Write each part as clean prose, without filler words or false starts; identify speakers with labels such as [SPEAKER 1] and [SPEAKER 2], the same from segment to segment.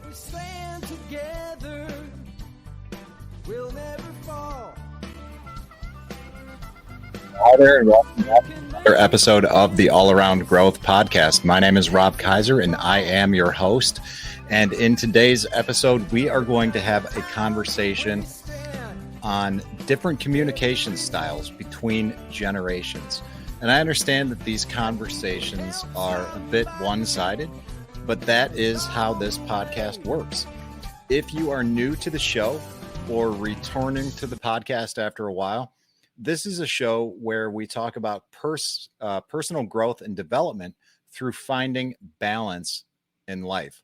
[SPEAKER 1] we stand together, we'll never fall.
[SPEAKER 2] Hi there, and welcome back to another episode of the All Around Growth Podcast. My name is Rob Kaiser, and I am your host. And in today's episode, we are going to have a conversation on different communication styles between generations. And I understand that these conversations are a bit one-sided, but that is how this podcast works. If you are new to the show or returning to the podcast after a while, this is a show where we talk about personal growth and development through finding balance in life.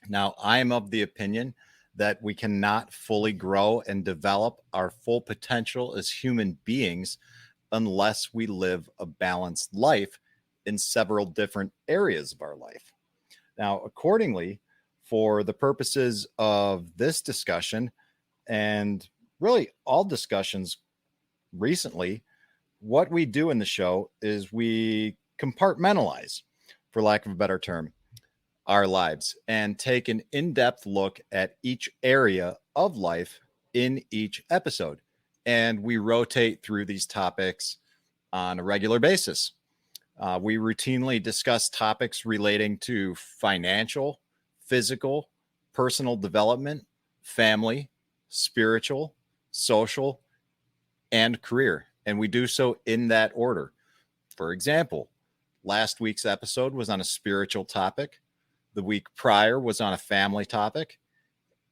[SPEAKER 2] Now, I am of the opinion that we cannot fully grow and develop our full potential as human beings unless we live a balanced life in several different areas of our life. Now, accordingly, for the purposes of this discussion and really all discussions recently, what we do in the show is we compartmentalize, for lack of a better term, our lives and take an in-depth look at each area of life in each episode. And we rotate through these topics on a regular basis. We routinely discuss topics relating to financial, physical, personal development, family, spiritual, social, and career. And we do so in that order. For example, last week's episode was on a spiritual topic. The week prior was on a family topic.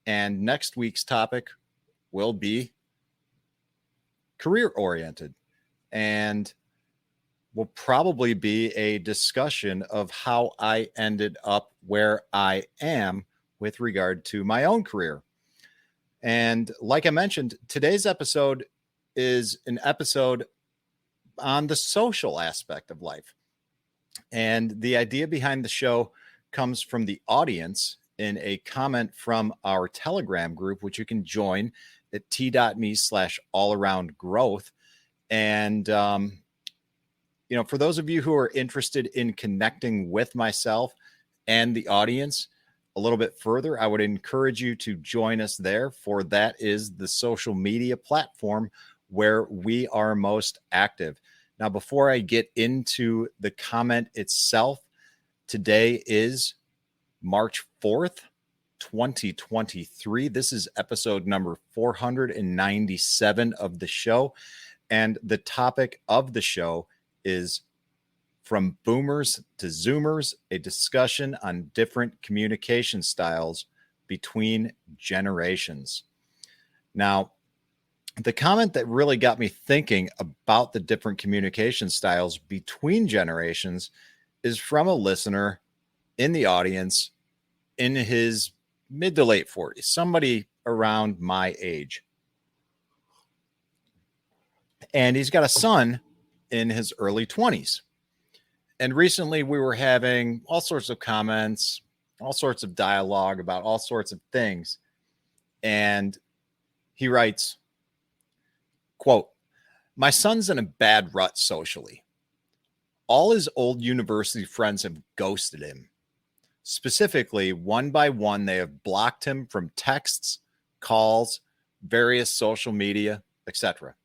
[SPEAKER 2] And next week's topic will be career oriented. And will probably be a discussion of how I ended up where I am with regard to my own career. And like I mentioned, today's episode is an episode on the social aspect of life. And the idea behind the show comes from the audience in a comment from our Telegram group, which you can join at t.me/allaroundgrowth. And, for those of you who are interested in connecting with myself and the audience a little bit further, I would encourage you to join us there, for that is the social media platform where we are most active. Now, before I get into the comment itself, today is March 4th, 2023. This is episode number 497 of the show. And the topic of the show is From Boomers to Zoomers, a discussion on different communication styles between generations. Now, the comment that really got me thinking about the different communication styles between generations is from a listener in the audience in his mid to late 40s, somebody around my age. And he's got a son in his early 20s. And recently we were having all sorts of comments, all sorts of dialogue about all sorts of things. And he writes, quote, "My son's in a bad rut socially. All his old university friends have ghosted him. Specifically, one by one, they have blocked him from texts, calls, various social media, etc.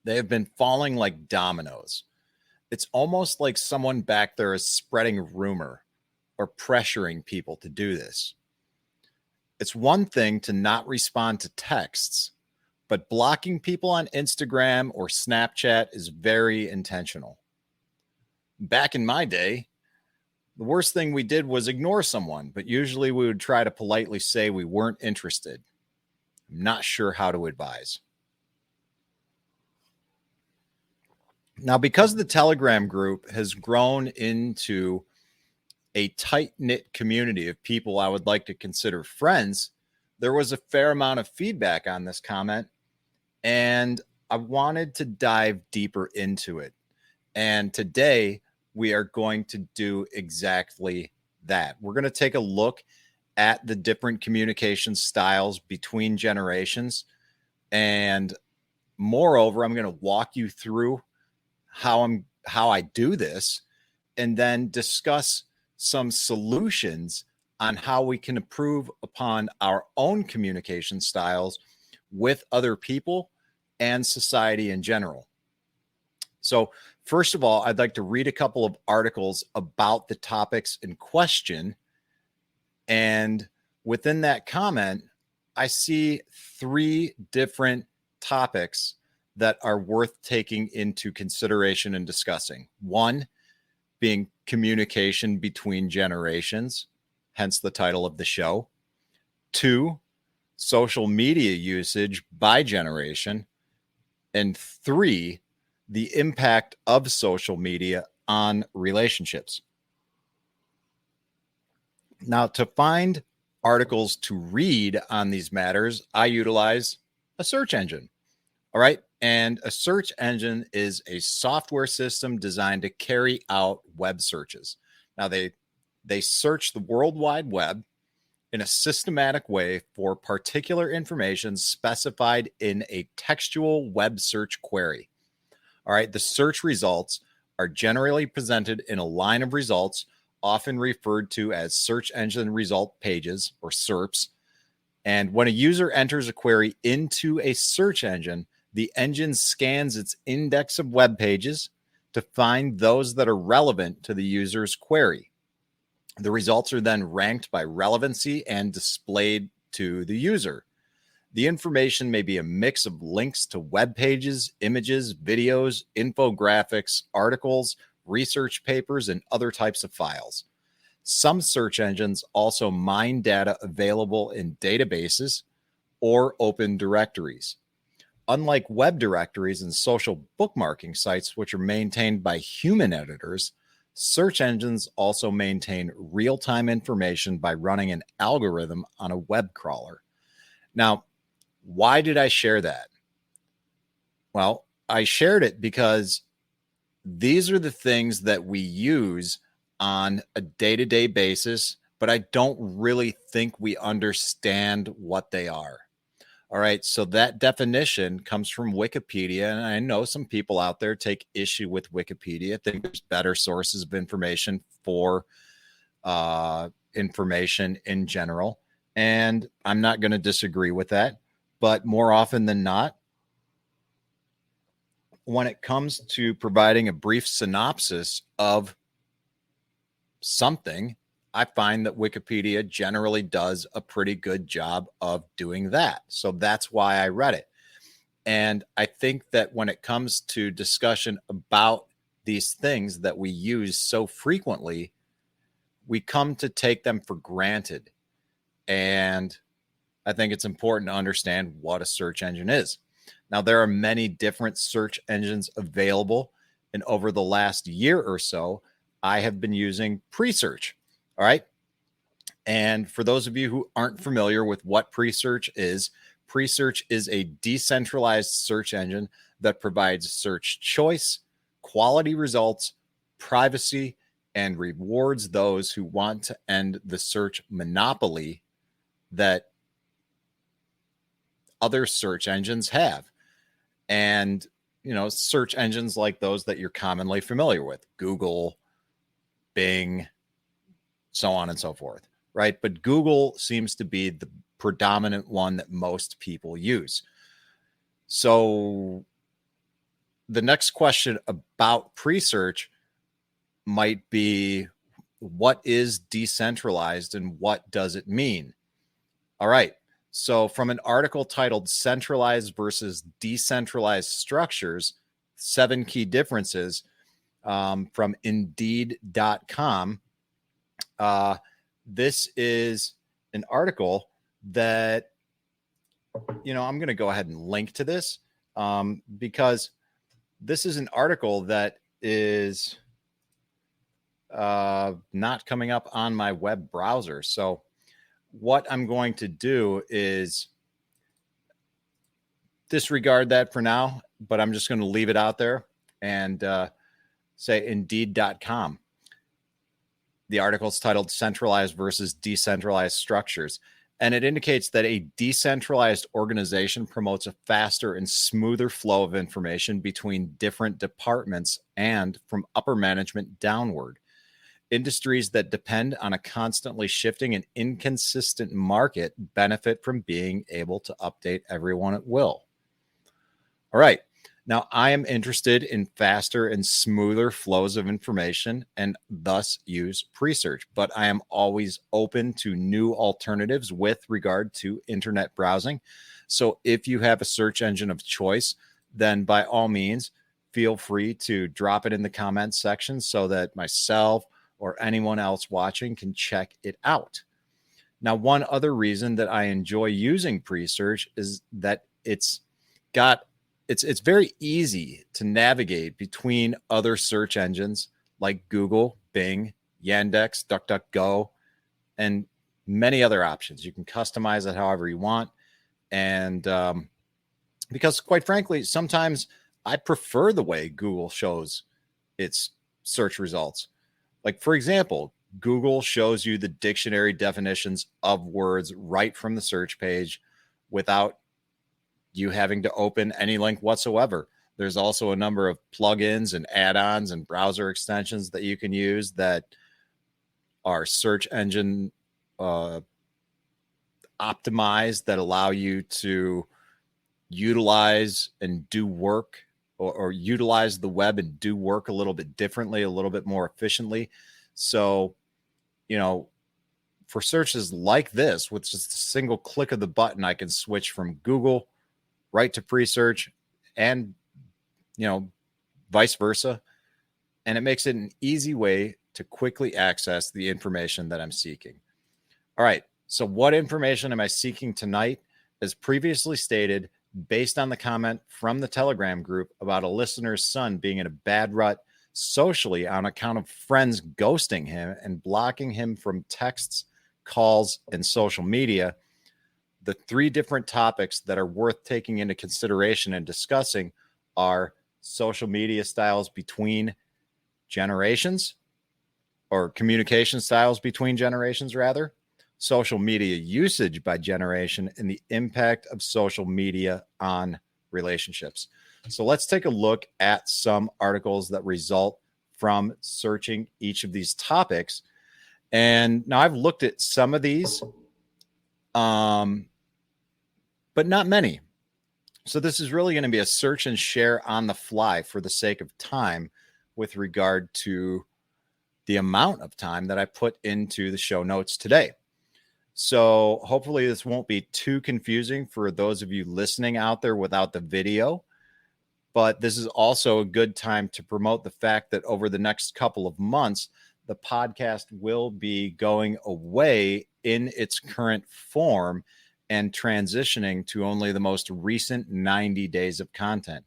[SPEAKER 2] They have been falling like dominoes. It's almost like someone back there is spreading rumor or pressuring people to do this. It's one thing to not respond to texts, but blocking people on Instagram or Snapchat is very intentional. Back in my day, the worst thing we did was ignore someone, but usually we would try to politely say we weren't interested. I'm not sure how to advise." Now, because the Telegram group has grown into a tight-knit community of people I would like to consider friends, there was a fair amount of feedback on this comment, and I wanted to dive deeper into it. And today we are going to do exactly that. We're going to take a look at the different communication styles between generations. And moreover, I'm going to walk you through how I do this, and then discuss some solutions on how we can improve upon our own communication styles with other people and society in general. So, first of all, I'd like to read a couple of articles about the topics in question. And within that comment, I see 3 different topics that are worth taking into consideration and discussing. One being communication between generations, hence the title of the show. 2, social media usage by generation. And 3, the impact of social media on relationships. Now, to find articles to read on these matters, I utilize a search engine. All right. And a search engine is a software system designed to carry out web searches. Now, they search the World Wide Web in a systematic way for particular information specified in a textual web search query. All right. The search results are generally presented in a line of results, often referred to as search engine result pages or SERPs. And when a user enters a query into a search engine, the engine scans its index of web pages to find those that are relevant to the user's query. The results are then ranked by relevancy and displayed to the user. The information may be a mix of links to web pages, images, videos, infographics, articles, research papers, and other types of files. Some search engines also mine data available in databases or open directories. Unlike web directories and social bookmarking sites, which are maintained by human editors, search engines also maintain real-time information by running an algorithm on a web crawler. Now, why did I share that? Well, I shared it because these are the things that we use on a day-to-day basis, but I don't really think we understand what they are. All right, so that definition comes from Wikipedia, and I know some people out there take issue with Wikipedia. I think there's better sources of information for information in general, and I'm not going to disagree with that. But more often than not, when it comes to providing a brief synopsis of something, I find that Wikipedia generally does a pretty good job of doing that. So that's why I read it. And I think that when it comes to discussion about these things that we use so frequently, we come to take them for granted. And I think it's important to understand what a search engine is. Now, there are many different search engines available. And over the last year or so, I have been using Presearch. All right. And for those of you who aren't familiar with what Presearch is a decentralized search engine that provides search choice, quality results, privacy, and rewards those who want to end the search monopoly that other search engines have. And, search engines like those that you're commonly familiar with, Google, Bing, so on and so forth, right? But Google seems to be the predominant one that most people use. So the next question about Presearch might be, what is decentralized and what does it mean? All right. So from an article titled Centralized versus Decentralized Structures, 7 Key Differences from Indeed.com, this is an article that, I'm going to go ahead and link to this because this is an article that is not coming up on my web browser. So what I'm going to do is disregard that for now, but I'm just going to leave it out there and say Indeed.com. The article is titled Centralized versus Decentralized Structures, and it indicates that a decentralized organization promotes a faster and smoother flow of information between different departments and from upper management downward. Industries that depend on a constantly shifting and inconsistent market benefit from being able to update everyone at will. All right. Now, I am interested in faster and smoother flows of information and thus use pre-search, but I am always open to new alternatives with regard to internet browsing. So if you have a search engine of choice, then by all means, feel free to drop it in the comments section so that myself or anyone else watching can check it out. Now, one other reason that I enjoy using pre-search is that it's very easy to navigate between other search engines like Google, Bing, Yandex, DuckDuckGo, and many other options. You can customize it however you want. And because quite frankly, sometimes I prefer the way Google shows its search results. Like, for example, Google shows you the dictionary definitions of words right from the search page without you having to open any link whatsoever. There's also a number of plugins and add-ons and browser extensions that you can use that are search engine optimized that allow you to utilize and do work or utilize the web and do work a little bit differently, a little bit more efficiently. So, for searches like this, with just a single click of the button, I can switch from Google right to pre-search and, vice versa. And it makes it an easy way to quickly access the information that I'm seeking. All right. So what information am I seeking tonight? As previously stated, based on the comment from the Telegram group about a listener's son being in a bad rut socially on account of friends ghosting him and blocking him from texts, calls, and social media, the three different topics that are worth taking into consideration and discussing are social media styles between generations, or communication styles between generations, rather, social media usage by generation, and the impact of social media on relationships. So let's take a look at some articles that result from searching each of these topics. And now I've looked at some of these, but not many. So this is really going to be a search and share on the fly for the sake of time with regard to the amount of time that I put into the show notes today. So hopefully this won't be too confusing for those of you listening out there without the video. But this is also a good time to promote the fact that over the next couple of months, the podcast will be going away in its current form and transitioning to only the most recent 90 days of content.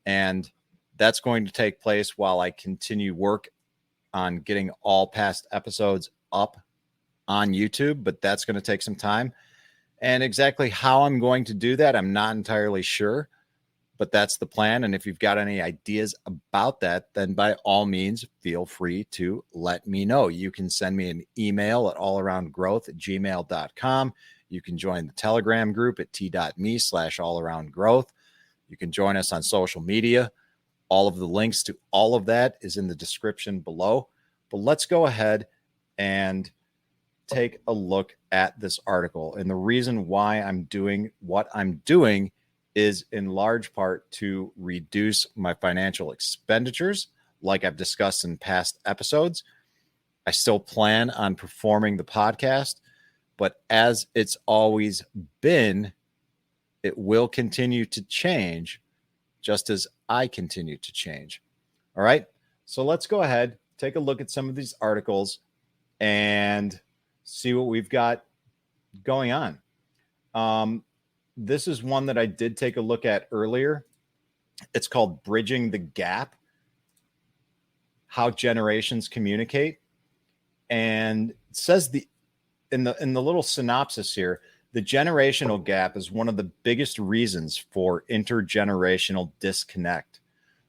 [SPEAKER 2] And that's going to take place while I continue work on getting all past episodes up on YouTube, but that's going to take some time. And exactly how I'm going to do that, I'm not entirely sure, but that's the plan. And if you've got any ideas about that, then by all means, feel free to let me know. You can send me an email at allaroundgrowth@gmail.com. You can join the Telegram group at t.me/allaroundgrowth. You can join us on social media. All of the links to all of that is in the description below. But let's go ahead and take a look at this article. And the reason why I'm doing what I'm doing is in large part to reduce my financial expenditures, like I've discussed in past episodes. I still plan on performing the podcast, but as it's always been, it will continue to change just as I continue to change. All right. So let's go ahead, take a look at some of these articles and see what we've got going on. This is one that I did take a look at earlier. It's called Bridging the Gap: How Generations Communicate. And it says in the little synopsis here, the generational gap is one of the biggest reasons for intergenerational disconnect.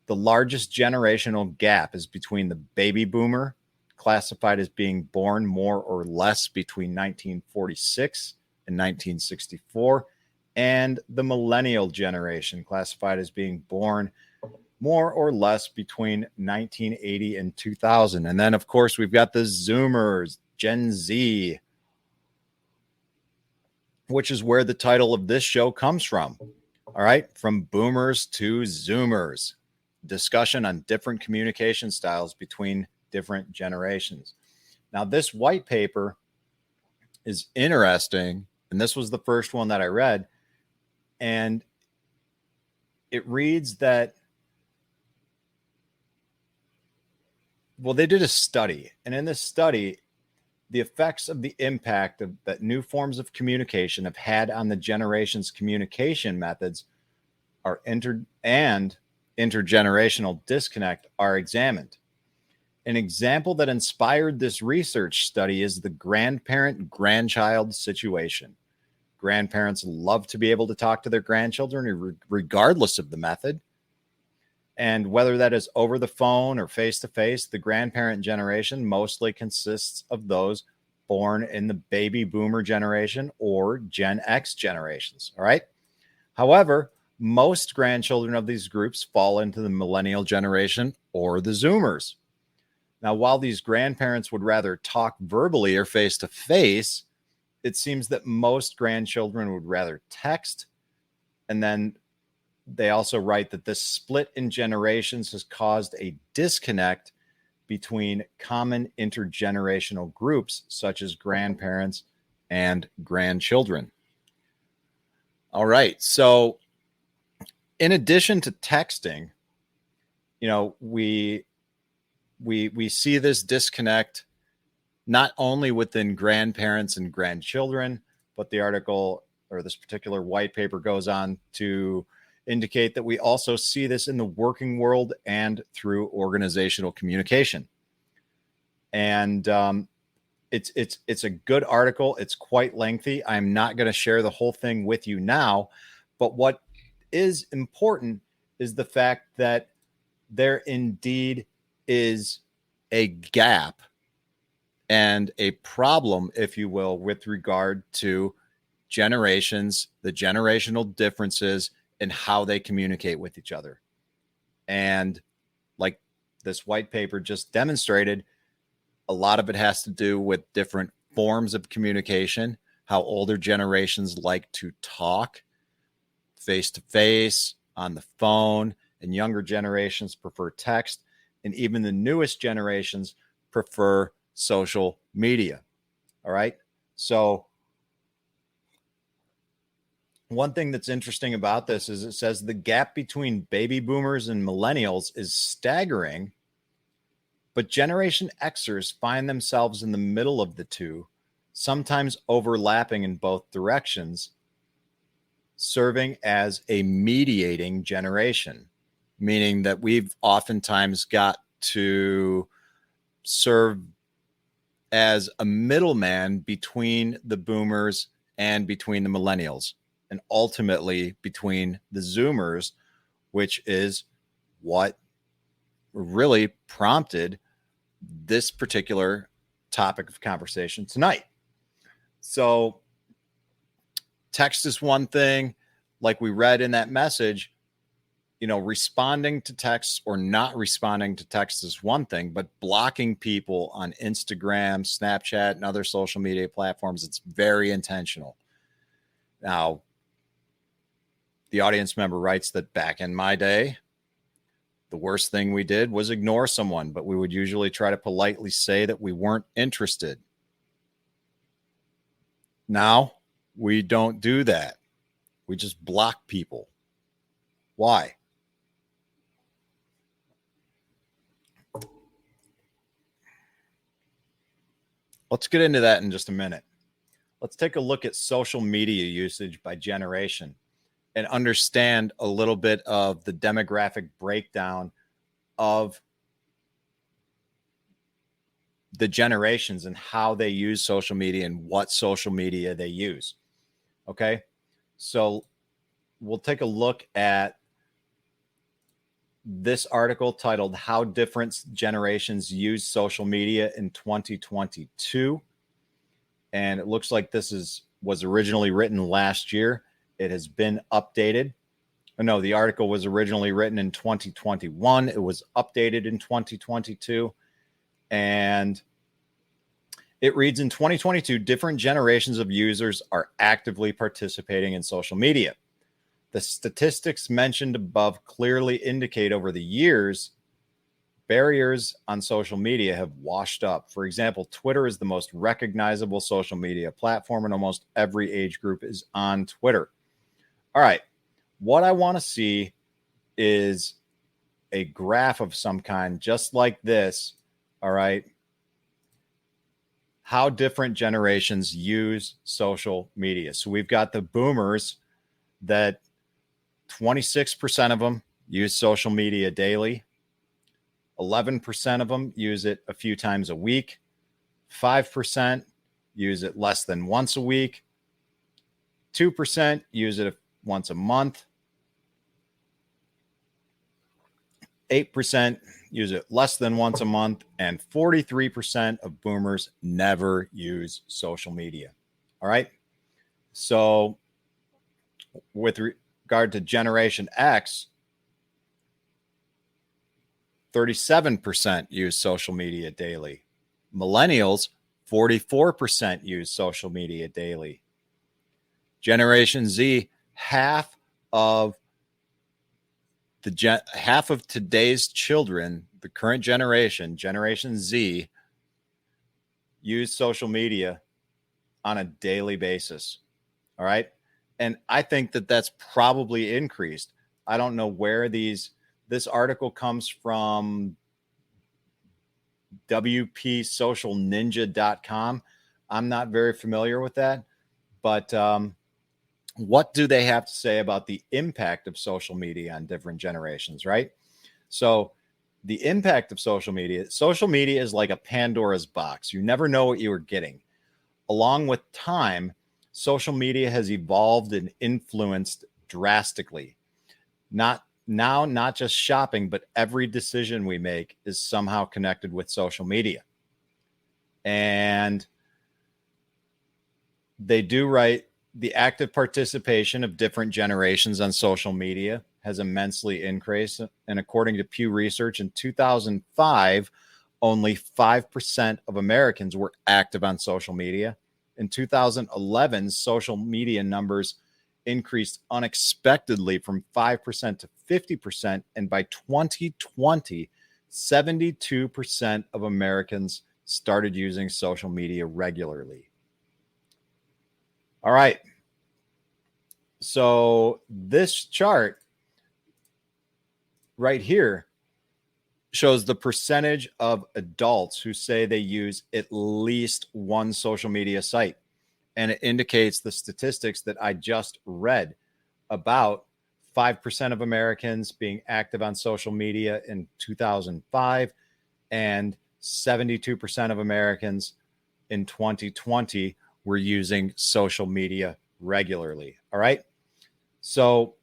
[SPEAKER 2] The largest generational gap is between the baby boomer, classified as being born more or less between 1946 and 1964, and the millennial generation, classified as being born more or less between 1980 and 2000. And then, of course, we've got the Zoomers, Gen Z, which is where the title of this show comes from. All right, from boomers to Zoomers, discussion on different communication styles between different generations. Now, this white paper is interesting, and this was the first one that I read, and it reads that, well, they did a study, and in this study, the effects of the impact of that new forms of communication have had on the generation's communication methods are intergenerational disconnect are examined. An example that inspired this research study is the grandparent-grandchild situation. Grandparents love to be able to talk to their grandchildren regardless of the method. And whether that is over the phone or face-to-face, the grandparent generation mostly consists of those born in the baby boomer generation or Gen X generations. All right. However, most grandchildren of these groups fall into the millennial generation or the Zoomers. Now, while these grandparents would rather talk verbally or face-to-face, it seems that most grandchildren would rather text. And then they also write that this split in generations has caused a disconnect between common intergenerational groups, such as grandparents and grandchildren. All right. So in addition to texting, we see this disconnect not only within grandparents and grandchildren, but the article or this particular white paper goes on to indicate that we also see this in the working world and through organizational communication. And it's a good article. It's quite lengthy. I'm not going to share the whole thing with you now, but what is important is the fact that there indeed is a gap and a problem, if you will, with regard to generations, the generational differences in how they communicate with each other. And like this white paper just demonstrated, a lot of it has to do with different forms of communication, how older generations like to talk face to face, on the phone, and younger generations prefer text. And even the newest generations prefer social media. All right. So one thing that's interesting about this is it says the gap between baby boomers and millennials is staggering, but Generation Xers find themselves in the middle of the two, sometimes overlapping in both directions, serving as a mediating generation, meaning that we've oftentimes got to serve as a middleman between the boomers and between the millennials, and ultimately between the Zoomers, which is what really prompted this particular topic of conversation tonight. So text is one thing, like we read in that message, responding to texts or not responding to texts is one thing, but blocking people on Instagram, Snapchat, and other social media platforms, it's very intentional. Now, the audience member writes that back in my day, the worst thing we did was ignore someone, but we would usually try to politely say that we weren't interested. Now, we don't do that. We just block people. Why? Let's get into that in just a minute. Let's take a look at social media usage by generation and understand a little bit of the demographic breakdown of the generations and how they use social media and what social media they use. Okay, so we'll take a look at this article titled How Different Generations Use Social Media in 2022. And it looks like this was originally written last year. It has been updated. No, the article was originally written in 2021. It was updated in 2022. And it reads, in 2022, different generations of users are actively participating in social media. The statistics mentioned above clearly indicate over the years, barriers on social media have washed up. For example, Twitter is the most recognizable social media platform, and almost every age group is on Twitter. All right. What I want to see is a graph of some kind, just like this. All right. How different generations use social media. So we've got the boomers that 26% of them use social media daily. 11% of them use it a few times a week. 5% use it less than once a week. 2% use it once a month. 8% use it less than once a month. And 43% of boomers never use social media. All right. So with regard to Generation X, 37% use social media daily. Millennials, 44% use social media daily. Generation Z, half of today's children, the current generation, Generation Z, use social media on a daily basis. All right. And I think that that's probably increased. I don't know where this article comes from, wpsocialninja.com. I'm not very familiar with that, but what do they have to say about the impact of social media on different generations, right? So the impact of social media is like a Pandora's box. You never know what you are getting. Along with time, social media has evolved and influenced drastically. Not just shopping, but every decision we make is somehow connected with social media. And they do write, the active participation of different generations on social media has immensely increased. And according to Pew Research, in 2005, only 5% of Americans were active on social media. In 2011, social media numbers increased unexpectedly from 5% to 50%. And by 2020, 72% of Americans started using social media regularly. All right. So this chart right here shows the percentage of adults who say they use at least one social media site. And it indicates the statistics that I just read about 5% of Americans being active on social media in 2005 and 72% of Americans in 2020 were using social media regularly. All right. So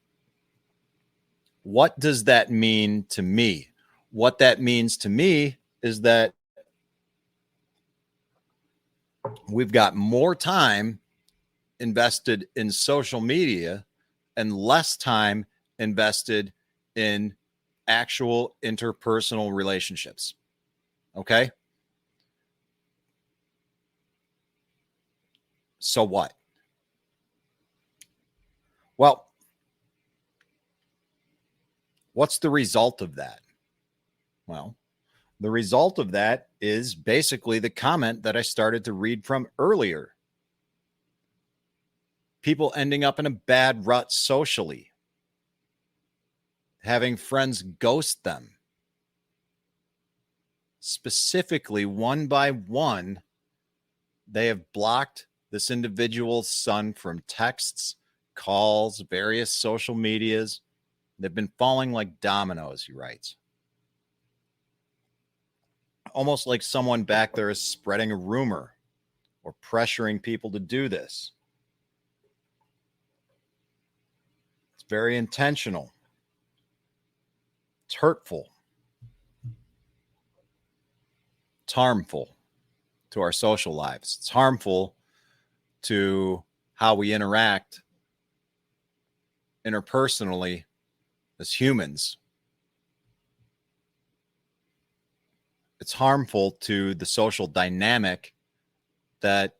[SPEAKER 2] what does that mean to me? What that means to me is that we've got more time invested in social media and less time invested in actual interpersonal relationships. Okay. So what? Well, what's the result of that? Well, the result of that is basically the comment that I started to read from earlier. People ending up in a bad rut socially, having friends ghost them. Specifically, one by one, they have blocked this individual's son from texts, calls, various social medias. They've been falling like dominoes, he writes. Almost like someone back there is spreading a rumor or pressuring people to do this. It's very intentional. It's hurtful. It's harmful to our social lives. It's harmful to how we interact interpersonally as humans. It's harmful to the social dynamic that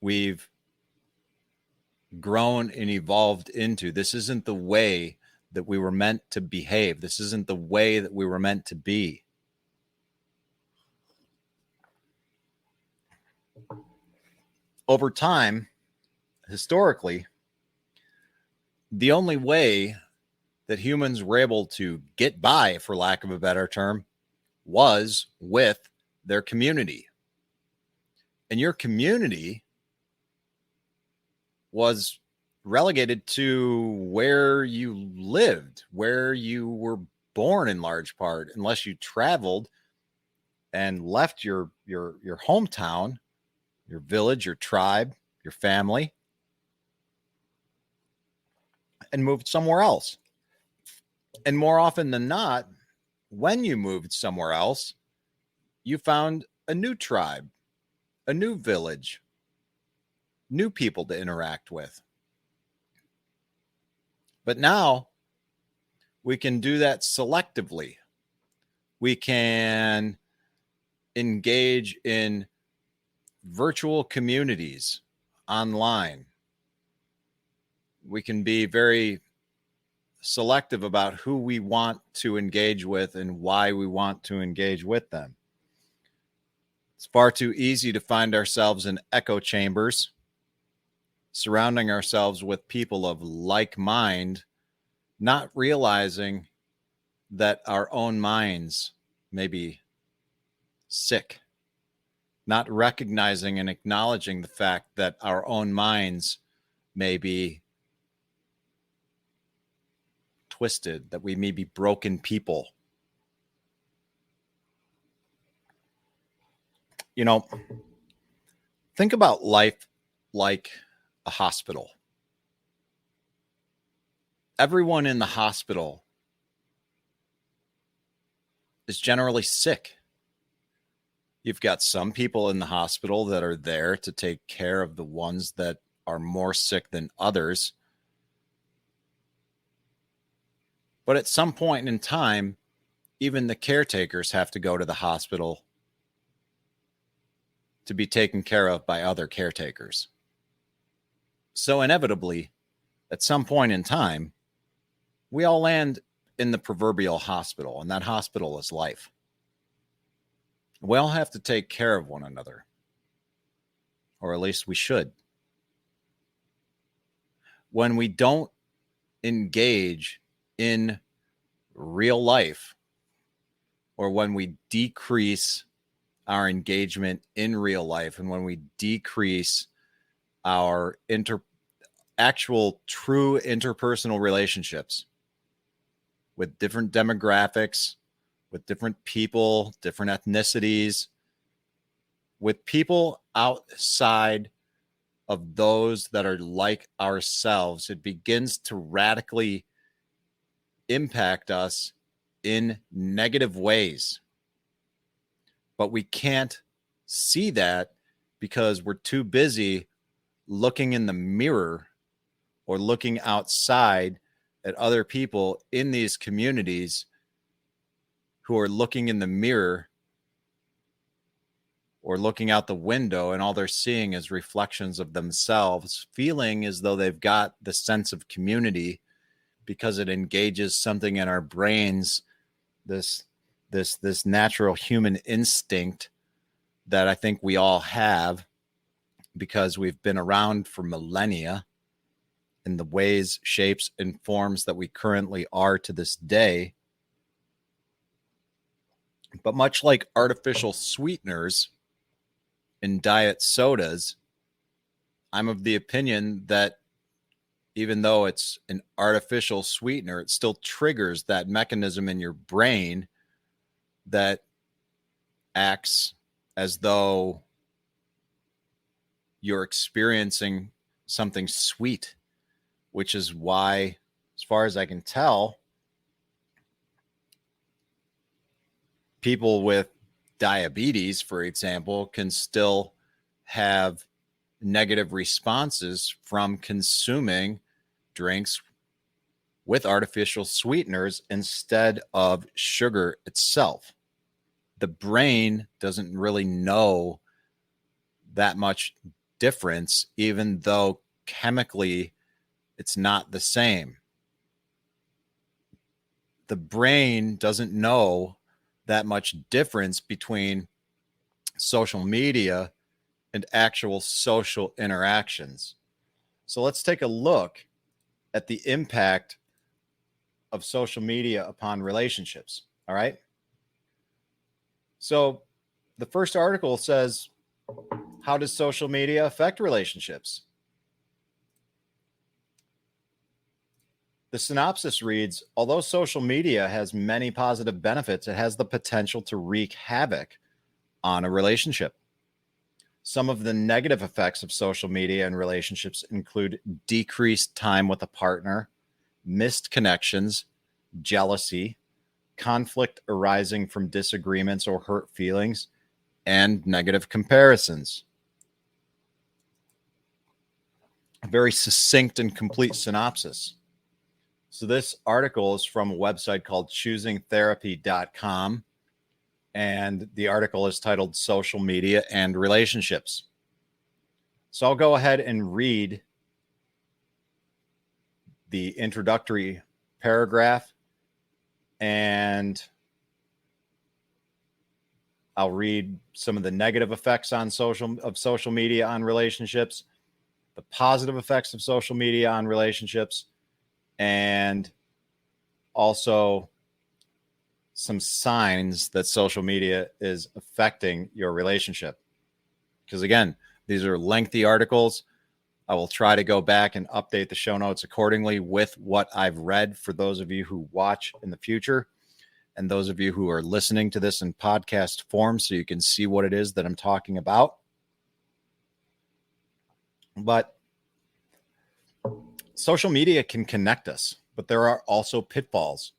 [SPEAKER 2] we've grown and evolved into. This isn't the way that we were meant to behave. This isn't the way that we were meant to be. Over time, historically, the only way that humans were able to get by, for lack of a better term, was with their community. And your community was relegated to where you lived, where you were born in large part, unless you traveled and left your hometown, your village, your tribe, your family, and moved somewhere else. And more often than not, when you moved somewhere else, you found a new tribe, a new village, new people to interact with. But now we can do that selectively. We can engage in virtual communities online. We can be very selective about who we want to engage with and why we want to engage with them. It's far too easy to find ourselves in echo chambers, surrounding ourselves with people of like mind, not realizing that our own minds may be sick, not recognizing and acknowledging the fact that our own minds may be twisted, that we may be broken people. You know, think about life like a hospital. Everyone in the hospital is generally sick. You've got some people in the hospital that are there to take care of the ones that are more sick than others. But at some point in time, even the caretakers have to go to the hospital to be taken care of by other caretakers. So inevitably, at some point in time, we all land in the proverbial hospital, and that hospital is life. We all have to take care of one another, or at least we should. When we don't engage in real life, or when we decrease our engagement in real life, and when we decrease our actual true interpersonal relationships with different demographics, with different people, different ethnicities, with people outside of those that are like ourselves, it begins to radically impact us in negative ways. But we can't see that because we're too busy looking in the mirror or looking outside at other people in these communities who are looking in the mirror or looking out the window, and all they're seeing is reflections of themselves, feeling as though they've got the sense of community because it engages something in our brains, this natural human instinct that I think we all have because we've been around for millennia in the ways, shapes, and forms that we currently are to this day. But much like artificial sweeteners in diet sodas, I'm of the opinion that even though it's an artificial sweetener, it still triggers that mechanism in your brain that acts as though you're experiencing something sweet, which is why, as far as I can tell, people with diabetes, for example, can still have negative responses from consuming drinks with artificial sweeteners instead of sugar itself. The brain doesn't really know that much difference, even though chemically it's not the same. The brain doesn't know that much difference between social media and actual social interactions. So let's take a look at the impact of social media upon relationships. All right. So the first article says, how does social media affect relationships? The synopsis reads, although social media has many positive benefits, it has the potential to wreak havoc on a relationship. Some of the negative effects of social media and relationships include decreased time with a partner, missed connections, jealousy, conflict arising from disagreements or hurt feelings, and negative comparisons. A very succinct and complete synopsis. So this article is from a website called choosingtherapy.com, and the article is titled Social Media and Relationships. So I'll go ahead and read the introductory paragraph, and I'll read some of the negative effects on social media on relationships, the positive effects of social media on relationships, and also some signs that social media is affecting your relationship. Because again, these are lengthy articles. I will try to go back and update the show notes accordingly with what I've read for those of you who watch in the future and those of you who are listening to this in podcast form so you can see what it is that I'm talking about. But social media can connect us, but there are also pitfalls.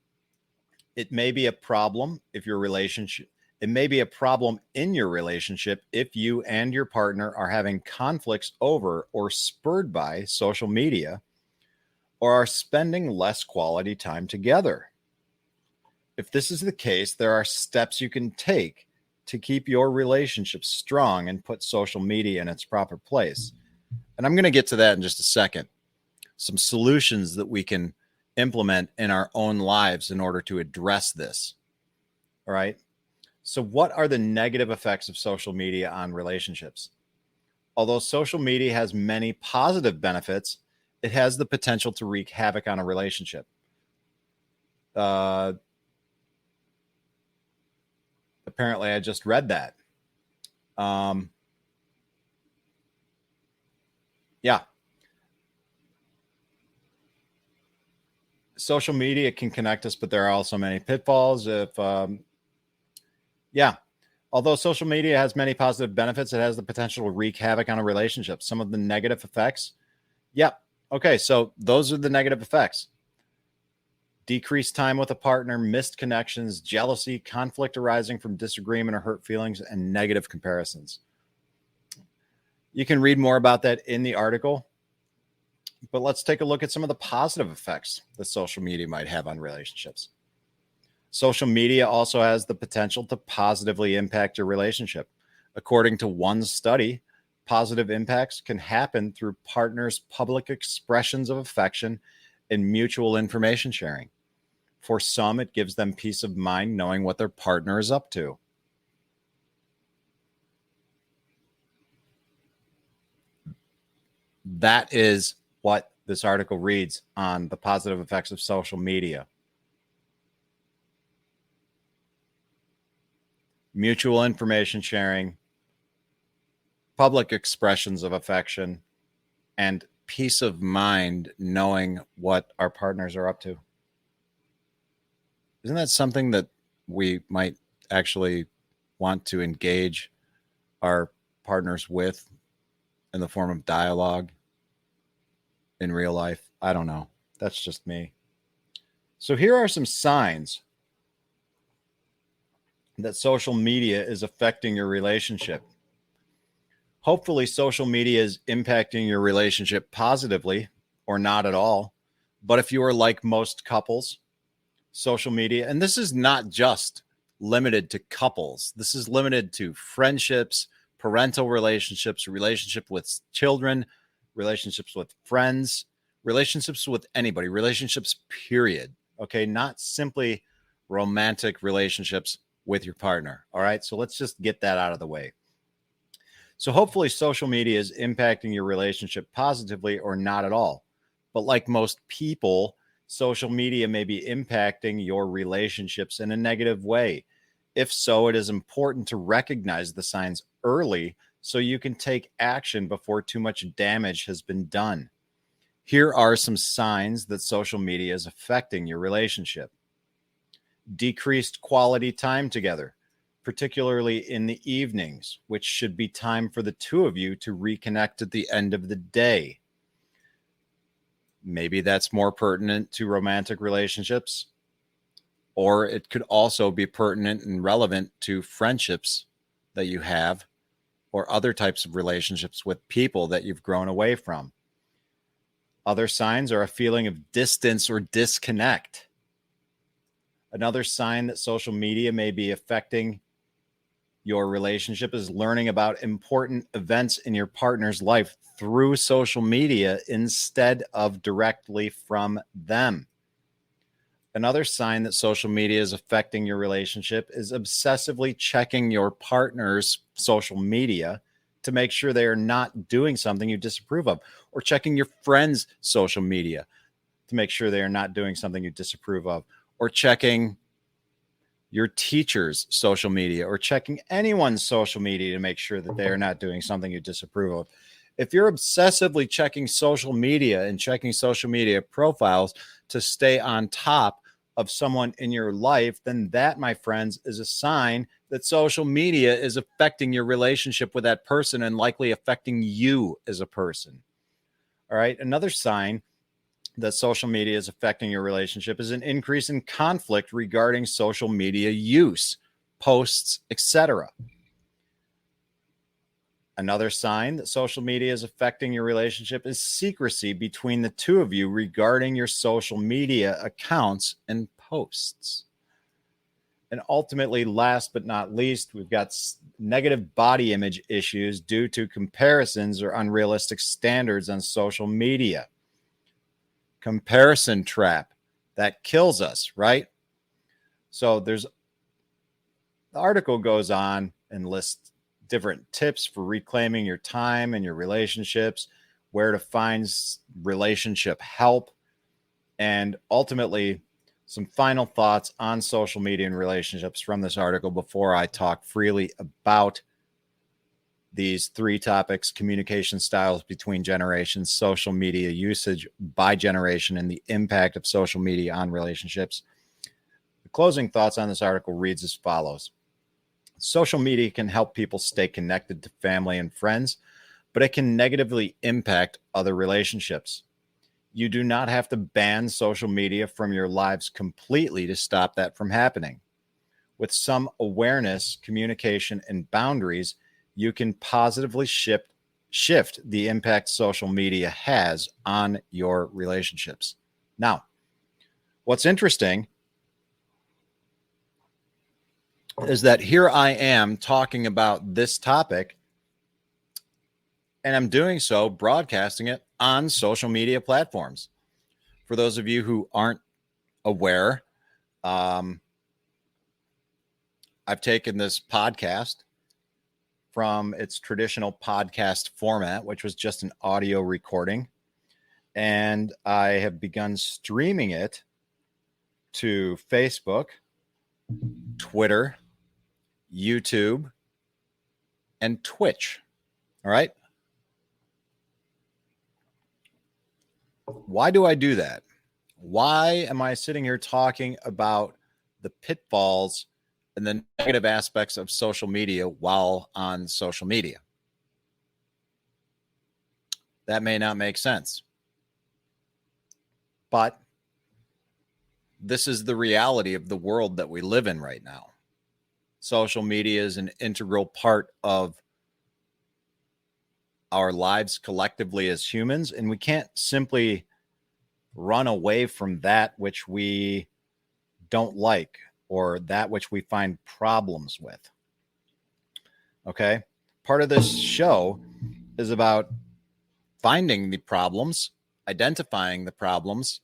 [SPEAKER 2] It may be a problem if your relationship, it may be a problem in your relationship if you and your partner are having conflicts over or spurred by social media or are spending less quality time together. If this is the case, there are steps you can take to keep your relationship strong and put social media in its proper place. And I'm going to get to that in just a second. Some solutions that we can implement in our own lives in order to address this. All right. So what are the negative effects of social media on relationships? Although social media has many positive benefits, it has the potential to wreak havoc on a relationship. Apparently, I just read that. Yeah. Social media can connect us, but there are also many pitfalls. Although social media has many positive benefits, it has the potential to wreak havoc on a relationship. Some of the negative effects. Yep. Okay. So those are the negative effects. Decreased time with a partner, missed connections, jealousy, conflict arising from disagreement or hurt feelings, and negative comparisons. You can read more about that in the article, but let's take a look at some of the positive effects that social media might have on relationships. Social media also has the potential to positively impact your relationship. According to one study, positive impacts can happen through partners' public expressions of affection and mutual information sharing. For some, it gives them peace of mind knowing what their partner is up to. That is what this article reads on the positive effects of social media. Mutual information sharing, public expressions of affection, and peace of mind knowing what our partners are up to. Isn't that something that we might actually want to engage our partners with in the form of dialogue in real life? I don't know. That's just me. So here are some signs that social media is affecting your relationship. Hopefully, social media is impacting your relationship positively or not at all. But if you are like most couples, social media, and this is not just limited to couples, this is limited to friendships, parental relationships, relationship with children, relationships with friends, relationships with anybody, relationships, period. Okay. Not simply romantic relationships with your partner. All right. So let's just get that out of the way. So hopefully social media is impacting your relationship positively or not at all. But like most people, social media may be impacting your relationships in a negative way. If so, it is important to recognize the signs early so you can take action before too much damage has been done. Here are some signs that social media is affecting your relationship. Decreased quality time together, particularly in the evenings, which should be time for the two of you to reconnect at the end of the day. Maybe that's more pertinent to romantic relationships, or it could also be pertinent and relevant to friendships that you have or other types of relationships with people that you've grown away from. Other signs are a feeling of distance or disconnect. Another sign that social media may be affecting your relationship is learning about important events in your partner's life through social media instead of directly from them. Another sign that social media is affecting your relationship is obsessively checking your partner's social media to make sure they are not doing something you disapprove of, or checking your friend's social media to make sure they are not doing something you disapprove of, or checking your teacher's social media, or checking anyone's social media to make sure that they are not doing something you disapprove of. If you're obsessively checking social media and checking social media profiles to stay on top of someone in your life, then that, my friends, is a sign that social media is affecting your relationship with that person and likely affecting you as a person. All right. Another sign that social media is affecting your relationship is an increase in conflict regarding social media use, posts, etc. Another sign that social media is affecting your relationship is secrecy between the two of you regarding your social media accounts and posts. And ultimately, last but not least, we've got negative body image issues due to comparisons or unrealistic standards on social media. Comparison trap that kills us, right? So the article goes on and lists different tips for reclaiming your time and your relationships, where to find relationship help, and ultimately some final thoughts on social media and relationships from this article before I talk freely about these three topics: communication styles between generations, social media usage by generation, and the impact of social media on relationships. The closing thoughts on this article reads as follows. Social media can help people stay connected to family and friends, but it can negatively impact other relationships. You do not have to ban social media from your lives completely to stop that from happening. With some awareness, communication, and boundaries, you can positively shift the impact social media has on your relationships. Now, what's interesting is that here I am talking about this topic, and I'm doing so broadcasting it on social media platforms. For those of you who aren't aware, I've taken this podcast from its traditional podcast format, which was just an audio recording, and I have begun streaming it to Facebook, Twitter, YouTube, and Twitch. All right. Why do I do that? Why am I sitting here talking about the pitfalls and the negative aspects of social media while on social media? That may not make sense, but this is the reality of the world that we live in right now. Social media is an integral part of our lives collectively as humans, and we can't simply run away from that which we don't like or that which we find problems with. Okay. Part of this show is about finding the problems, identifying the problems,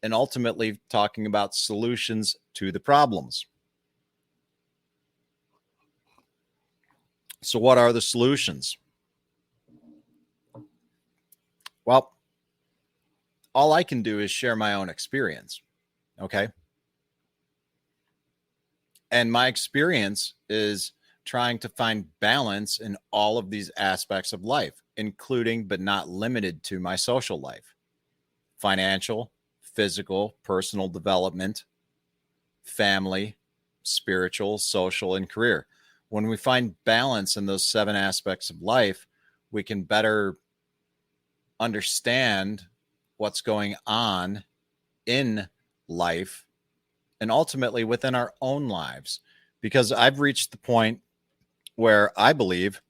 [SPEAKER 2] and ultimately talking about solutions to the problems. So, what are the solutions? Well, all I can do is share my own experience. Okay. And my experience is trying to find balance in all of these aspects of life, including but not limited to my social life, financial, physical, personal development, family, spiritual, social, and career. When we find balance in those 7 aspects of life, we can better understand what's going on in life and ultimately within our own lives. Because I've reached the point where I believe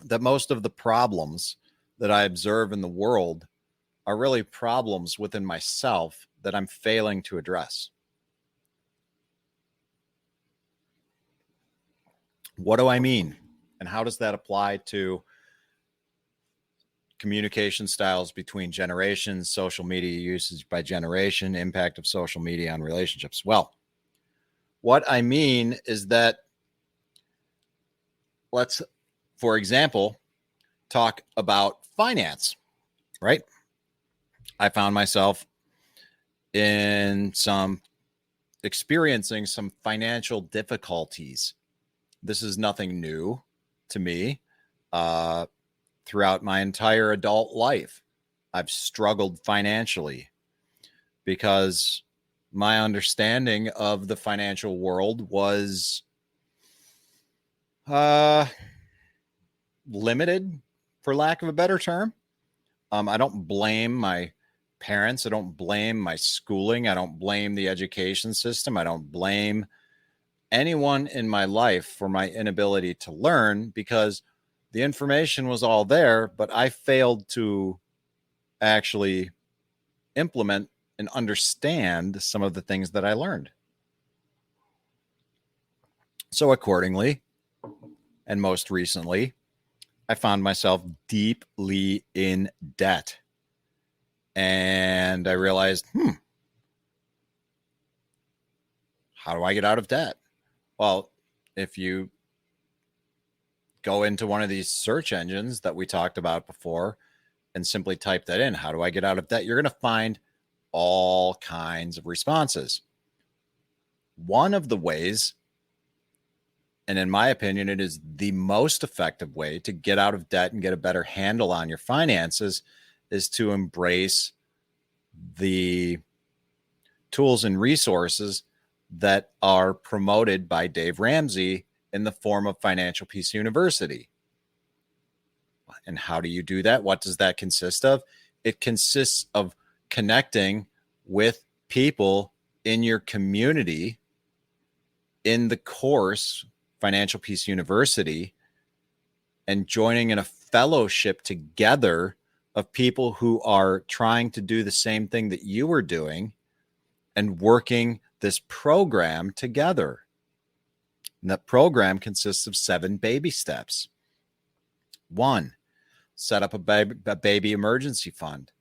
[SPEAKER 2] that most of the problems that I observe in the world are really problems within myself that I'm failing to address. What do I mean? And how does that apply to communication styles between generations, social media usage by generation, impact of social media on relationships? Well, what I mean is that let's, for example, talk about finance, right? I found myself experiencing some financial difficulties. This is nothing new to me. Throughout my entire adult life, I've struggled financially because my understanding of the financial world was limited, for lack of a better term. I don't blame my parents. I don't blame my schooling. I don't blame the education system. I don't blame anyone in my life for my inability to learn, because the information was all there, but I failed to actually implement and understand some of the things that I learned. So accordingly, and most recently, I found myself deeply in debt. And I realized, how do I get out of debt? Well, if you go into one of these search engines that we talked about before and simply type that in, how do I get out of debt? You're going to find all kinds of responses. One of the ways, and in my opinion, it is the most effective way to get out of debt and get a better handle on your finances, is to embrace the tools and resources that are promoted by Dave Ramsey in the form of Financial Peace University. And how do you do that? What does that consist of? It consists of connecting with people in your community in the course Financial Peace University and joining in a fellowship together of people who are trying to do the same thing that you are doing and working this program together. And that program consists of 7 baby steps. 1, set up a baby emergency fund.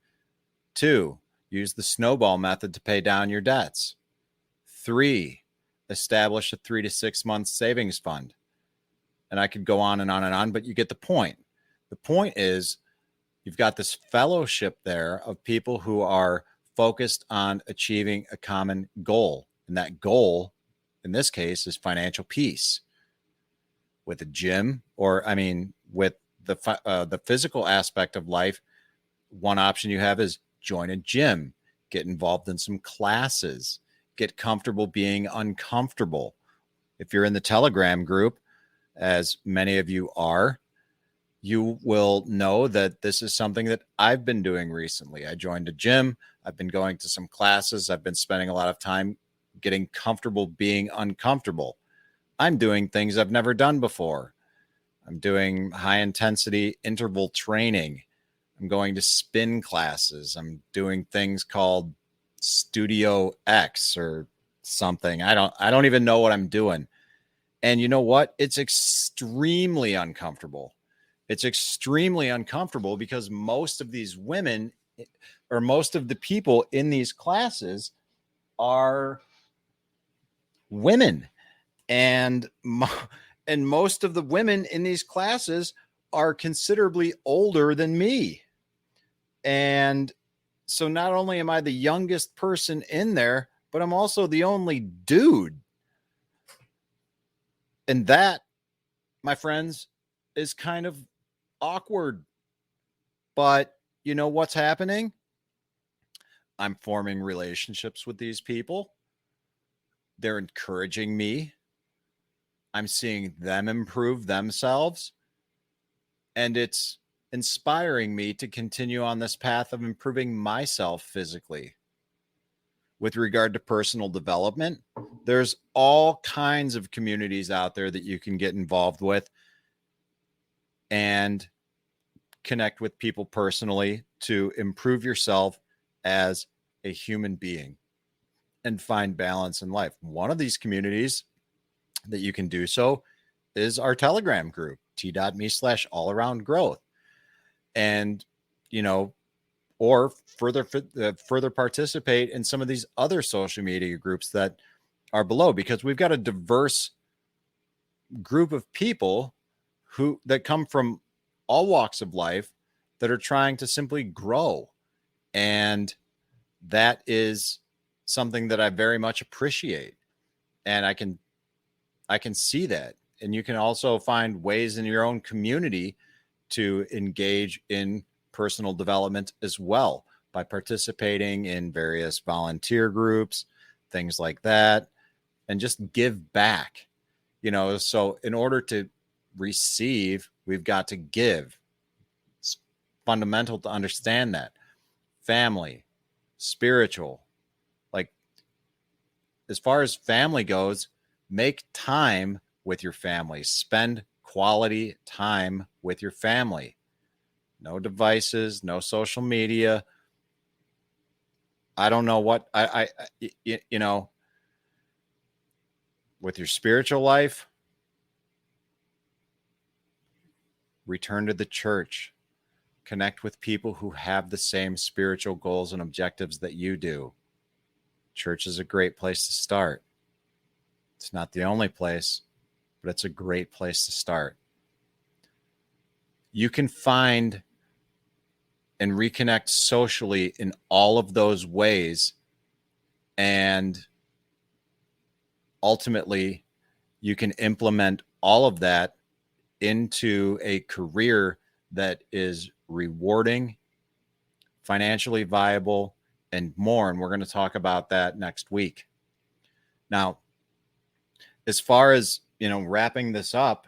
[SPEAKER 2] 2, use the snowball method to pay down your debts. 3, establish a 3 to 6 month savings fund. And I could go on and on and on, but you get the point. The point is, you've got this fellowship there of people who are focused on achieving a common goal. And that goal, in this case, is financial peace. With a gym, with the physical aspect of life, one option you have is join a gym, get involved in some classes, get comfortable being uncomfortable. If you're in the Telegram group, as many of you are, you will know that this is something that I've been doing recently. I joined a gym. I've been going to some classes. I've been spending a lot of time getting comfortable being uncomfortable. I'm doing things I've never done before. I'm doing high intensity interval training. I'm going to spin classes. I'm doing things called Studio X or something. I don't even know what I'm doing. And you know what? It's extremely uncomfortable. It's extremely uncomfortable because most of these women or most of the people in these classes are women. And and most of the women in these classes are considerably older than me. And so not only am I the youngest person in there, but I'm also the only dude. And that, my friends, is kind of awkward. But you know what's happening? I'm forming relationships with these people. They're encouraging me. I'm seeing them improve themselves. And it's inspiring me to continue on this path of improving myself physically. With regard to personal development, there's all kinds of communities out there that you can get involved with and connect with people personally to improve yourself as a human being and find balance in life. One of these communities that you can do so is our Telegram group, t.me/allaroundgrowth. And, you know, or further participate in some of these other social media groups that are below, because we've got a diverse group of people that come from all walks of life that are trying to simply grow. And that is something that I very much appreciate. And I can see that. And you can also find ways in your own community to engage in personal development as well by participating in various volunteer groups, things like that, and just give back. So in order to receive, we've got to give. It's fundamental to understand that. Family, spiritual, like as far as family goes, make time with your family. Spend quality time with your family. No devices, no social media. I don't know what with your spiritual life, return to the church. Connect with people who have the same spiritual goals and objectives that you do. Church is a great place to start. It's not the only place, but it's a great place to start. You can find and reconnect socially in all of those ways. And ultimately, you can implement all of that into a career that is rewarding, financially viable, and more. And we're going to talk about that next week. Now, as far as, wrapping this up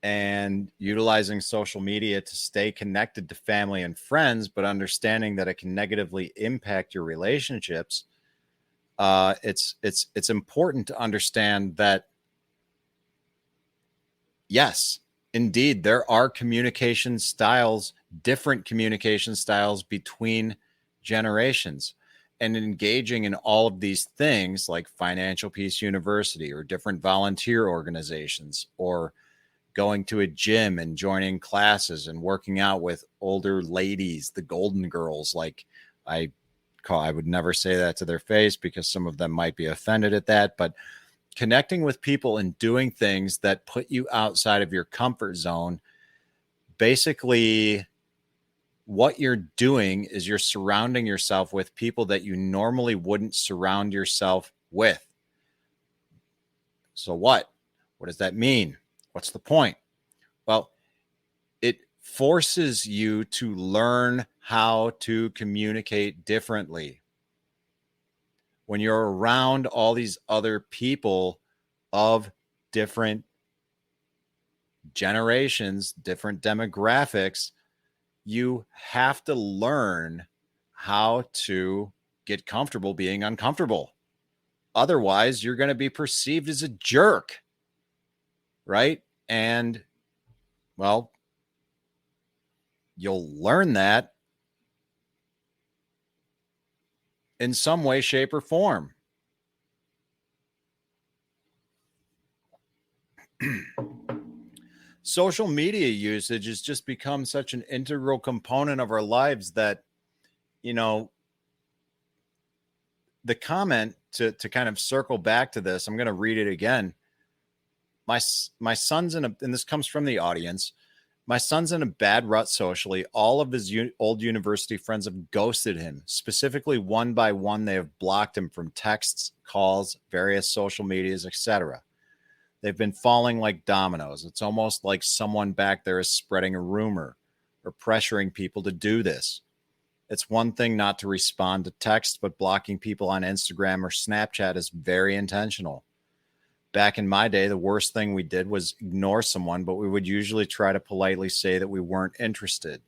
[SPEAKER 2] and utilizing social media to stay connected to family and friends, but understanding that it can negatively impact your relationships, it's important to understand that, yes, indeed, there are different communication styles between generations. And engaging in all of these things like Financial Peace University or different volunteer organizations, or going to a gym and joining classes and working out with older ladies, the Golden Girls, like I would never say that to their face because some of them might be offended at that, but connecting with people and doing things that put you outside of your comfort zone. Basically, what you're doing is you're surrounding yourself with people that you normally wouldn't surround yourself with. So what? What does that mean? What's the point? Well, it forces you to learn how to communicate differently. When you're around all these other people of different generations, different demographics, you have to learn how to get comfortable being uncomfortable. Otherwise, you're going to be perceived as a jerk, right? And, well, you'll learn that in some way, shape, or form. Social media usage has just become such an integral component of our lives that, you know, the comment to kind of circle back to this, I'm going to read it again. My son's and this comes from the audience. My son's in a bad rut socially. All of his old university friends have ghosted him. Specifically, one by one, they have blocked him from texts, calls, various social medias, etc. They've been falling like dominoes. It's almost like someone back there is spreading a rumor or pressuring people to do this. It's one thing not to respond to text, but blocking people on Instagram or Snapchat is very intentional. Back in my day, the worst thing we did was ignore someone, but we would usually try to politely say that we weren't interested.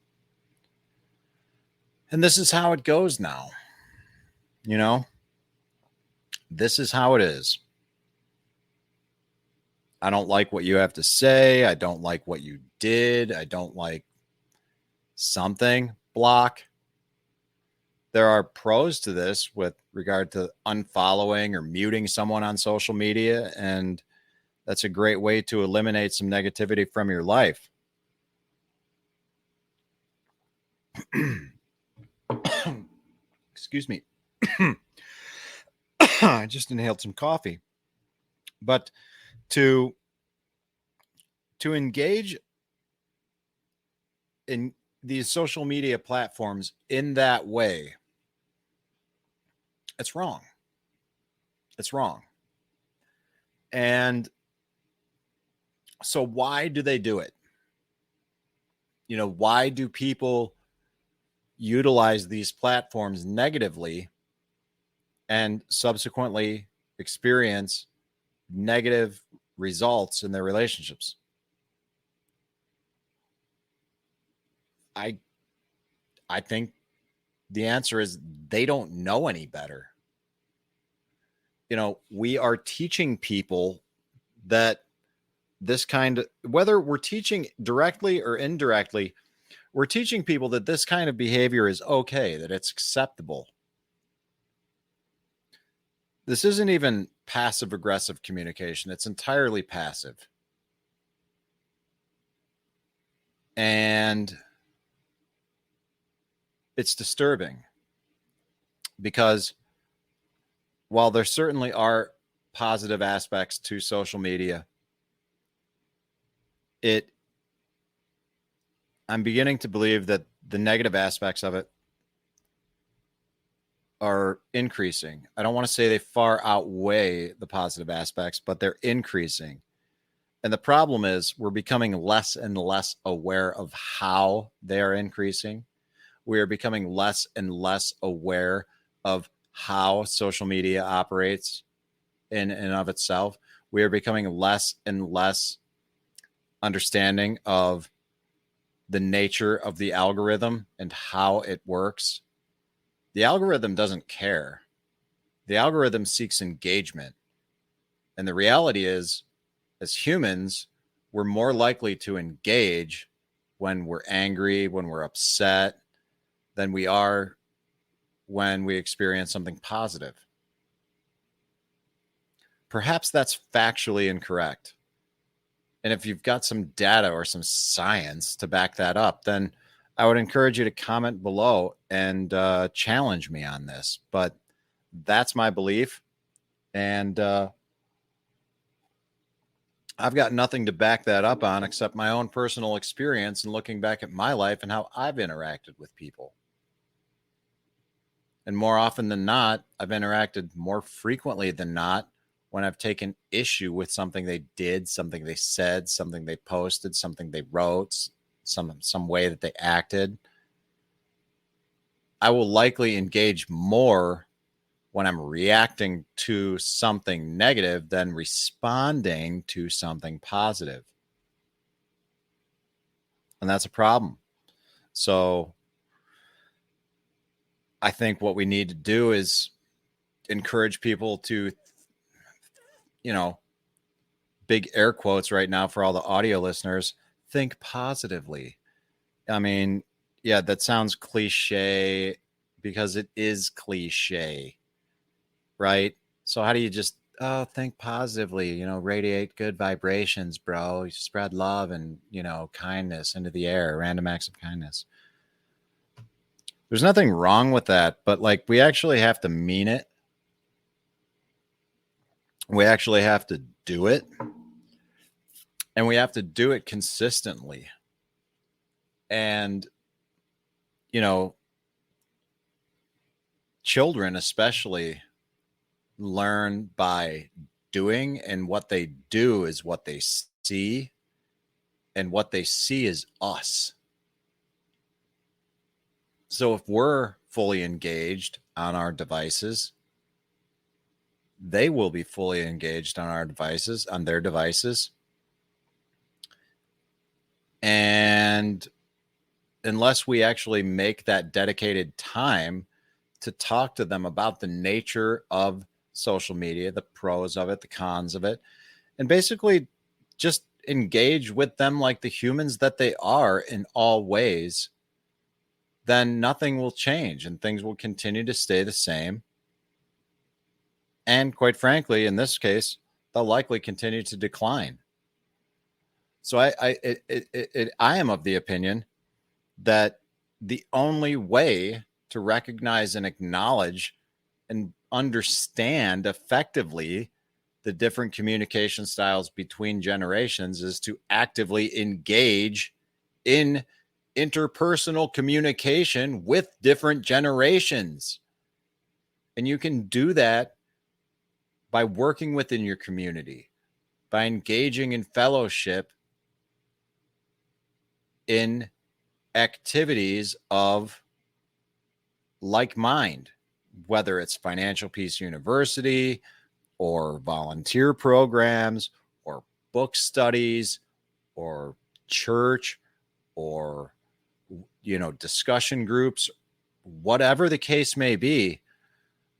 [SPEAKER 2] And this is how it goes now. You know, this is how it is. I don't like what you have to say. I don't like what you did. I don't like something. Block. There are pros to this with regard to unfollowing or muting someone on social media, and that's a great way to eliminate some negativity from your life. Excuse me. I just inhaled some coffee. But to engage in these social media platforms in that way, it's wrong. It's wrong. And so why do they do it? You know, why do people utilize these platforms negatively and subsequently experience negative results in their relationships? I think the answer is they don't know any better. You know, we are teaching people that this kind of, whether we're teaching directly or indirectly, we're teaching people that this kind of behavior is okay, that it's acceptable. This isn't even passive aggressive communication. It's entirely passive. And it's disturbing because while there certainly are positive aspects to social media, I'm beginning to believe that the negative aspects of it are increasing. I don't want to say they far outweigh the positive aspects, but they're increasing. And the problem is we're becoming less and less aware of how they are increasing. We are becoming less and less aware of how social media operates in and of itself. We are becoming less and less understanding of the nature of the algorithm and how it works. The algorithm doesn't care. The algorithm seeks engagement. And the reality is, as humans, we're more likely to engage when we're angry, when we're upset, than we are when we experience something positive. Perhaps that's factually incorrect. And if you've got some data or some science to back that up, then I would encourage you to comment below and challenge me on this. But that's my belief. And I've got nothing to back that up on except my own personal experience and looking back at my life and how I've interacted with people. And more often than not, I've interacted more frequently than not when I've taken issue with something they did, something they said, something they posted, something they wrote, some way that they acted. I will likely engage more when I'm reacting to something negative than responding to something positive. And that's a problem. So I think what we need to do is encourage people to, you know, big air quotes right now for all the audio listeners, think positively. I mean, yeah, that sounds cliche because it is cliche, right? So how do you just think positively, radiate good vibrations, bro. You spread love and, kindness into the air, random acts of kindness. There's nothing wrong with that, but like we actually have to mean it. We actually have to do it. And we have to do it consistently. And, children especially learn by doing, and what they do is what they see, and what they see is us. So if we're fully engaged on our devices, they will be fully engaged on their devices. And unless we actually make that dedicated time to talk to them about the nature of social media, the pros of it, the cons of it, and basically just engage with them like the humans that they are in all ways, then nothing will change and things will continue to stay the same. And quite frankly, in this case, they'll likely continue to decline. So I am of the opinion that the only way to recognize and acknowledge and understand effectively the different communication styles between generations is to actively engage in interpersonal communication with different generations. And you can do that by working within your community, by engaging in fellowship in activities of like mind, whether it's Financial Peace University or volunteer programs or book studies or church or, discussion groups, whatever the case may be.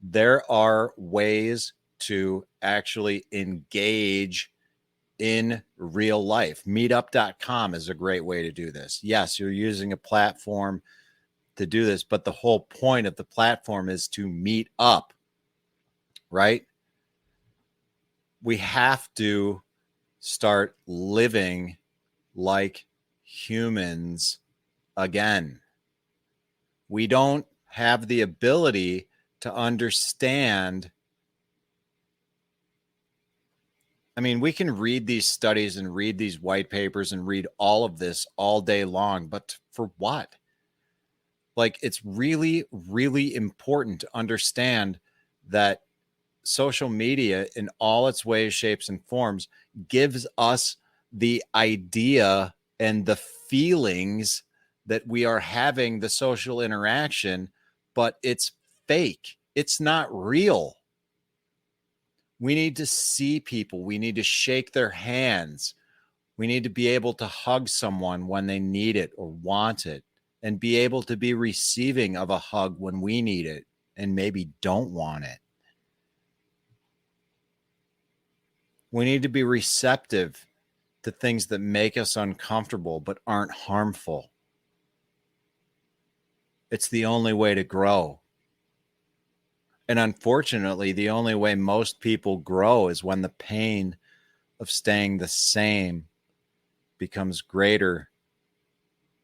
[SPEAKER 2] There are ways to actually engage in real life. Meetup.com is a great way to do this. Yes, you're using a platform to do this, but the whole point of the platform is to meet up, right? We have to start living like humans again. We don't have the ability to understand. I mean, we can read these studies and read these white papers and read all of this all day long, but for what? Like, it's really, really important to understand that social media in all its ways, shapes, and forms gives us the idea and the feelings that we are having the social interaction, but it's fake. It's not real. We need to see people. We need to shake their hands. We need to be able to hug someone when they need it or want it, and be able to be receiving of a hug when we need it and maybe don't want it. We need to be receptive to things that make us uncomfortable but aren't harmful. It's the only way to grow. And unfortunately, the only way most people grow is when the pain of staying the same becomes greater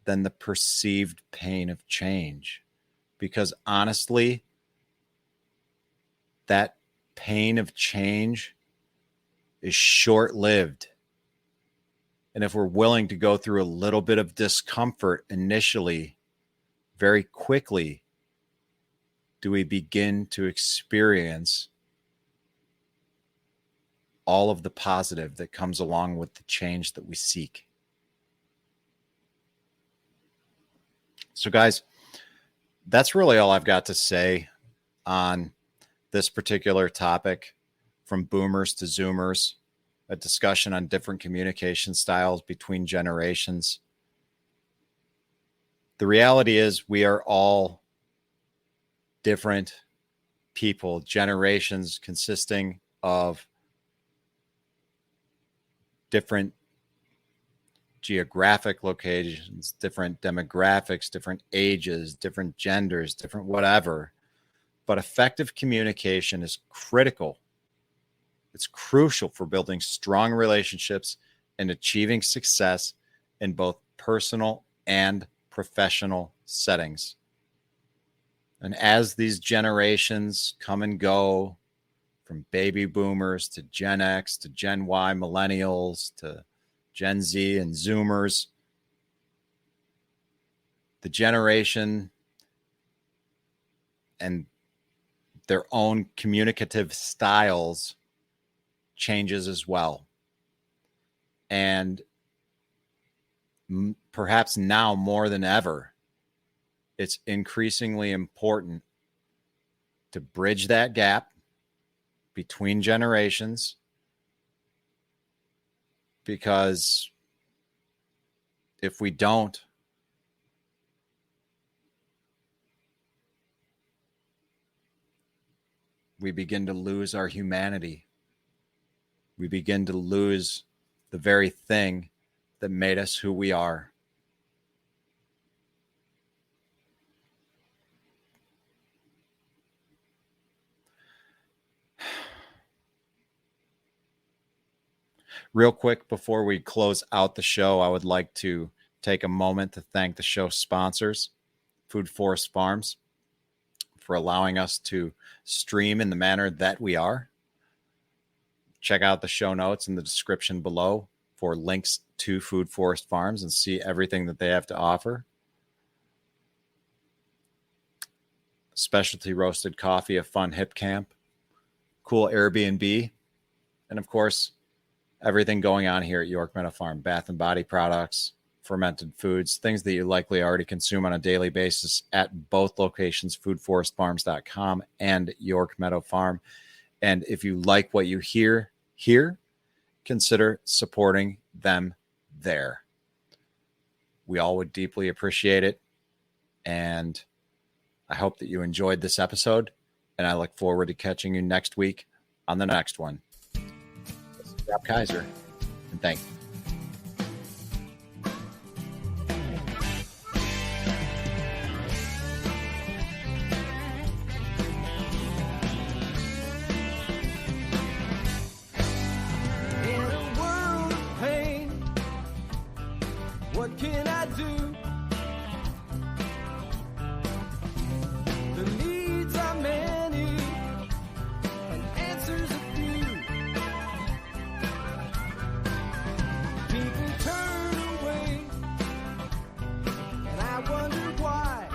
[SPEAKER 2] than the perceived pain of change. Because honestly, that pain of change is short-lived. And if we're willing to go through a little bit of discomfort initially, very quickly do we begin to experience all of the positive that comes along with the change that we seek. So guys, that's really all I've got to say on this particular topic, from boomers to zoomers, a discussion on different communication styles between generations. The reality is we are all different people, generations consisting of different geographic locations, different demographics, different ages, different genders, different whatever. But effective communication is critical. It's crucial for building strong relationships and achieving success in both personal and professional settings. And as these generations come and go, from baby boomers to Gen X to Gen Y millennials to Gen Z and Zoomers, the generation and their own communicative styles changes as well. And perhaps now more than ever, it's increasingly important to bridge that gap between generations, because if we don't, we begin to lose our humanity. We begin to lose the very thing that made us who we are. Real quick, before we close out the show, I would like to take a moment to thank the show sponsors, Food Forest Farms, for allowing us to stream in the manner that we are. Check out the show notes in the description below for links to Food Forest Farms and see everything that they have to offer. Specialty roasted coffee, a fun hip camp, cool Airbnb, and of course, everything going on here at York Meadow Farm, bath and body products, fermented foods, things that you likely already consume on a daily basis at both locations, foodforestfarms.com and York Meadow Farm. And if you like what you hear here, consider supporting them there. We all would deeply appreciate it. And I hope that you enjoyed this episode, and I look forward to catching you next week on the next one. This is Rob Kaiser, and thank you.
[SPEAKER 1] What can I do? The needs are many and answers a few. People turn away and I wonder why.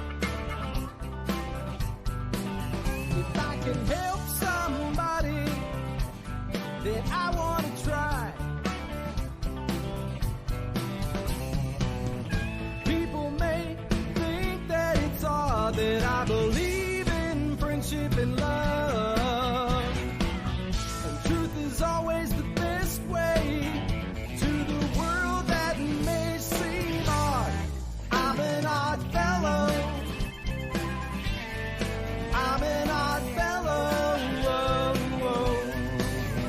[SPEAKER 1] If I can help somebody, then I want to try. That I believe in friendship and love, and truth is always the best way to the world that may seem odd. I'm an odd fellow. I'm an odd fellow.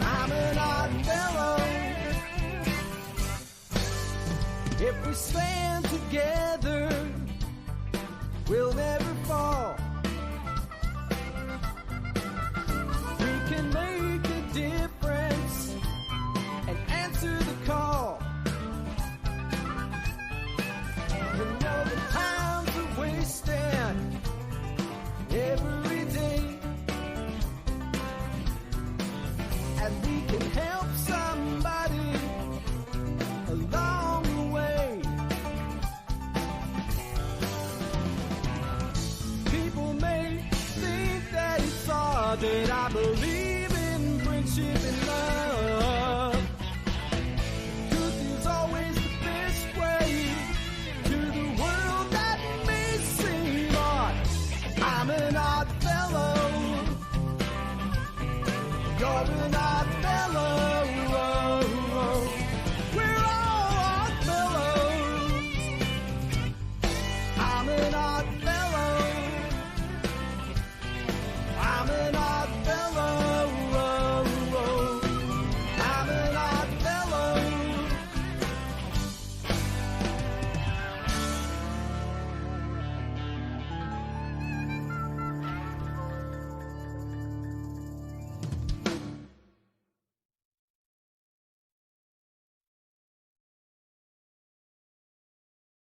[SPEAKER 1] I'm an odd fellow. If we stand together, we'll never fall. We can make a difference and answer the call. You know the times are wasting every day, and we can help somebody along the way. That I believe